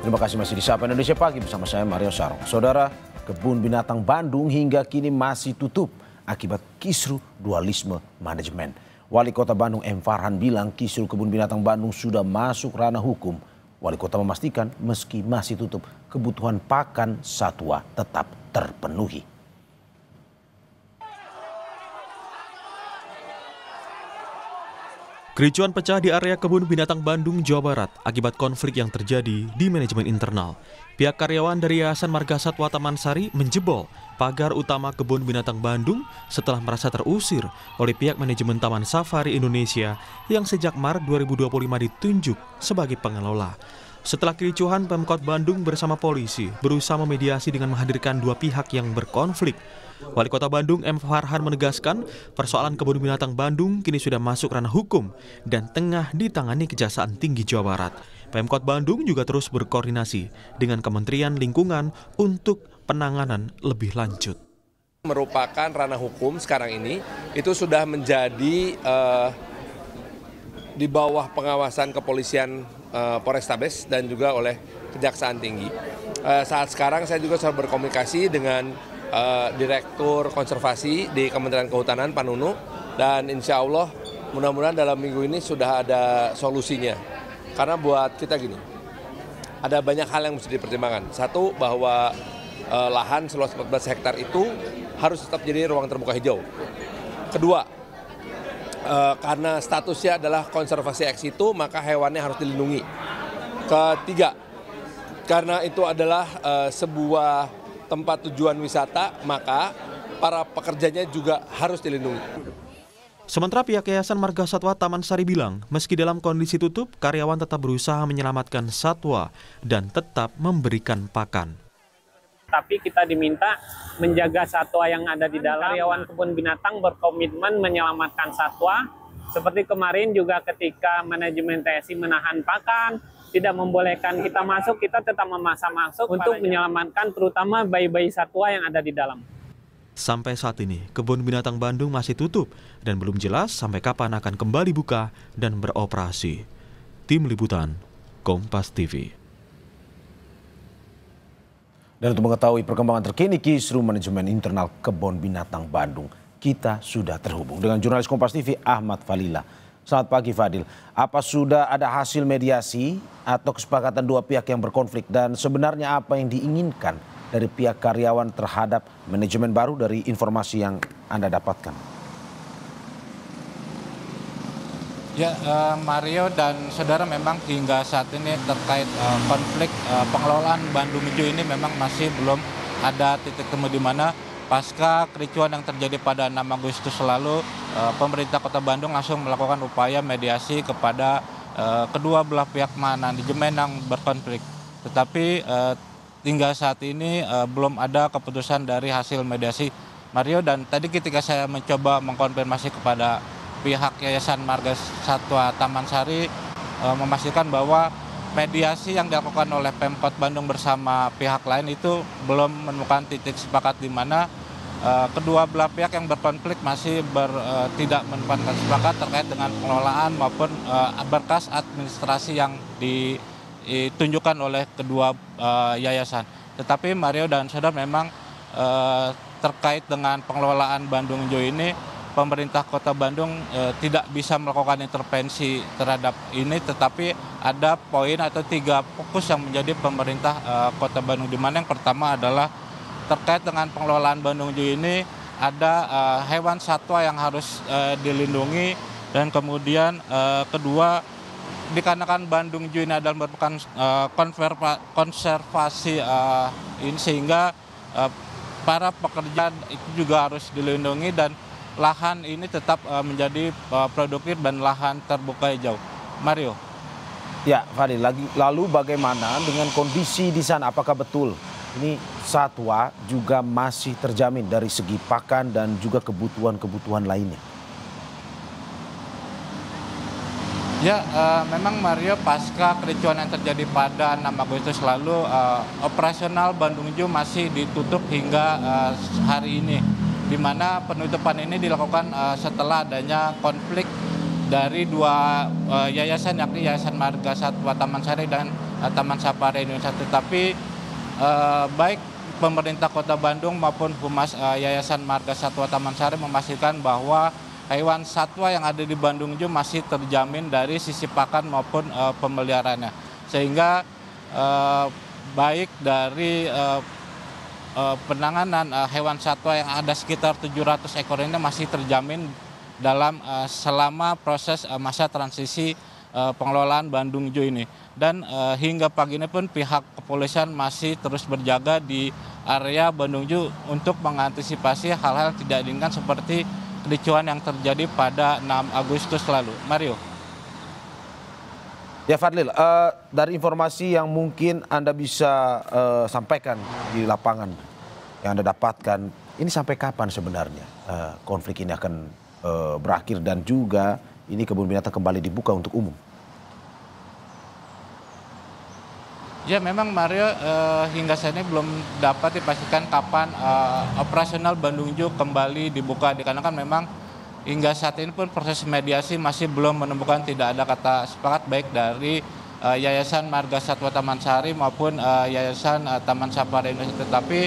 Terima kasih masih di Sapa Indonesia Pagi bersama saya Mario Sarong. Saudara, kebun binatang Bandung hingga kini masih tutup akibat kisru dualisme manajemen. Wali Kota Bandung M. Farhan bilang kisru kebun binatang Bandung sudah masuk ranah hukum. Wali Kota memastikan meski masih tutup, kebutuhan pakan satwa tetap terpenuhi. Kericuan pecah di area kebun binatang Bandung, Jawa Barat akibat konflik yang terjadi di manajemen internal. Pihak karyawan dari Yayasan Marga Satwa Taman Sari menjebol pagar utama kebun binatang Bandung setelah merasa terusir oleh pihak manajemen Taman Safari Indonesia yang sejak Maret 2025 ditunjuk sebagai pengelola. Setelah kericuhan, Pemkot Bandung bersama polisi berusaha memediasi dengan menghadirkan dua pihak yang berkonflik. Wali Kota Bandung M. Farhan menegaskan persoalan kebun binatang Bandung kini sudah masuk ranah hukum dan tengah ditangani Kejaksaan Tinggi Jawa Barat. Pemkot Bandung juga terus berkoordinasi dengan Kementerian Lingkungan untuk penanganan lebih lanjut. Merupakan ranah hukum sekarang ini, itu sudah menjadi di bawah pengawasan kepolisian Polrestabes dan juga oleh Kejaksaan Tinggi. Saat sekarang saya juga selalu berkomunikasi dengan Direktur Konservasi di Kementerian Kehutanan Pak Nunu, dan insya Allah mudah-mudahan dalam minggu ini sudah ada solusinya. Karena buat kita gini, ada banyak hal yang mesti dipertimbangkan. Satu, bahwa lahan seluas 14 hektar itu harus tetap jadi ruang terbuka hijau. Kedua, karena statusnya adalah konservasi ex situ, maka hewannya harus dilindungi. Ketiga, karena itu adalah sebuah tempat tujuan wisata, maka para pekerjanya juga harus dilindungi. Sementara pihak Yayasan Marga Satwa Taman Sari bilang, meski dalam kondisi tutup, karyawan tetap berusaha menyelamatkan satwa dan tetap memberikan pakan. Tapi kita diminta menjaga satwa yang ada di dalam. Karyawan kebun binatang berkomitmen menyelamatkan satwa. Seperti kemarin juga ketika manajemen TSI menahan pakan, tidak membolehkan kita masuk, kita tetap memaksa masuk untuk menyelamatkan terutama bayi-bayi satwa yang ada di dalam. Sampai saat ini, kebun binatang Bandung masih tutup dan belum jelas sampai kapan akan kembali buka dan beroperasi. Tim Liputan, Kompas TV. Dan untuk mengetahui perkembangan terkini kisru manajemen internal kebun binatang Bandung, kita sudah terhubung dengan jurnalis Kompas TV Ahmad Falila. Selamat pagi Fadil, apa sudah ada hasil mediasi atau kesepakatan dua pihak yang berkonflik dan sebenarnya apa yang diinginkan dari pihak karyawan terhadap manajemen baru dari informasi yang Anda dapatkan? Ya, Mario dan saudara, memang hingga saat ini terkait konflik pengelolaan Bandung Hijau ini memang masih belum ada titik temu di mana pasca kericuan yang terjadi pada 6 Agustus lalu, pemerintah Kota Bandung langsung melakukan upaya mediasi kepada kedua belah pihak manajemen yang berkonflik. Tetapi hingga saat ini belum ada keputusan dari hasil mediasi, Mario. Dan tadi ketika saya mencoba mengkonfirmasi kepada pihak Yayasan Marga Satwa Taman Sari, memastikan bahwa mediasi yang dilakukan oleh Pemkot Bandung bersama pihak lain itu belum menemukan titik sepakat di mana kedua belah pihak yang berkonflik masih tidak menemukan sepakat terkait dengan pengelolaan maupun berkas administrasi yang ditunjukkan oleh kedua yayasan. Tetapi Mario dan saudara, memang terkait dengan pengelolaan Bandung Hijau ini, pemerintah Kota Bandung tidak bisa melakukan intervensi terhadap ini, tetapi ada poin atau 3 fokus yang menjadi pemerintah Kota Bandung, di mana yang pertama adalah terkait dengan pengelolaan Bandung Hijau ini ada hewan satwa yang harus dilindungi, dan kemudian kedua, dikarenakan Bandung Hijau ini adalah merupakan konservasi ini, sehingga para pekerja itu juga harus dilindungi dan lahan ini tetap menjadi produktif dan lahan terbuka hijau. Mario. Ya, Fadil, lalu bagaimana dengan kondisi di sana? Apakah betul ini satwa juga masih terjamin dari segi pakan dan juga kebutuhan-kebutuhan lainnya? Ya, memang Mario, pasca kericuan yang terjadi pada 6 Agustus lalu, operasional Bandung Hijau masih ditutup hingga hari ini, di mana penutupan ini dilakukan setelah adanya konflik dari dua yayasan, yakni Yayasan Marga Satwa Taman Sari dan Taman Safari Indonesia. Tetapi baik pemerintah Kota Bandung maupun Humas Yayasan Marga Satwa Taman Sari memastikan bahwa hewan satwa yang ada di Bandung Zoo masih terjamin dari sisi pakan maupun pemeliharaannya. Sehingga baik dari penanganan hewan satwa yang ada sekitar 700 ekor ini masih terjamin dalam selama proses masa transisi pengelolaan Bandung Zoo ini. Dan hingga pagi ini pun pihak kepolisian masih terus berjaga di area Bandung Zoo untuk mengantisipasi hal-hal tidak diinginkan seperti kericuhan yang terjadi pada 6 Agustus lalu. Mario. Ya Fadlil, dari informasi yang mungkin Anda bisa sampaikan di lapangan, yang Anda dapatkan, ini sampai kapan sebenarnya konflik ini akan berakhir dan juga ini kebun binatang kembali dibuka untuk umum? Ya memang Mario, hingga saat ini belum dapat dipastikan kapan operasional Bandung Zoo kembali dibuka. Dikarenakan memang hingga saat ini pun proses mediasi masih belum menemukan, tidak ada kata sepakat baik dari Yayasan Marga Satwa Taman Sari maupun Yayasan Taman Safari Indonesia. Tetapi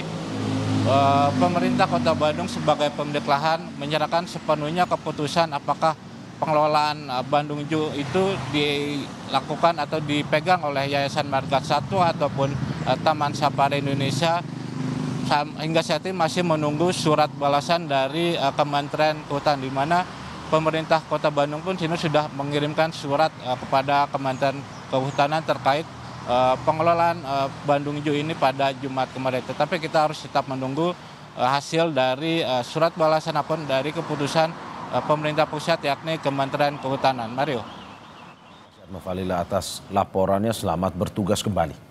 pemerintah Kota Bandung sebagai pemilik lahan menyerahkan sepenuhnya keputusan apakah pengelolaan Bandung Zoo itu dilakukan atau dipegang oleh Yayasan Marga Satwa ataupun Taman Safari Indonesia. Hingga saat ini masih menunggu surat balasan dari Kementerian Kehutanan, di mana pemerintah Kota Bandung pun sini sudah mengirimkan surat kepada Kementerian Kehutanan terkait pengelolaan Bandung Zoo ini pada Jumat kemarin. Tetapi kita harus tetap menunggu hasil dari surat balasan apapun dari keputusan pemerintah pusat, yakni Kementerian Kehutanan. Mario. Ahmad Falila atas laporannya, selamat bertugas kembali.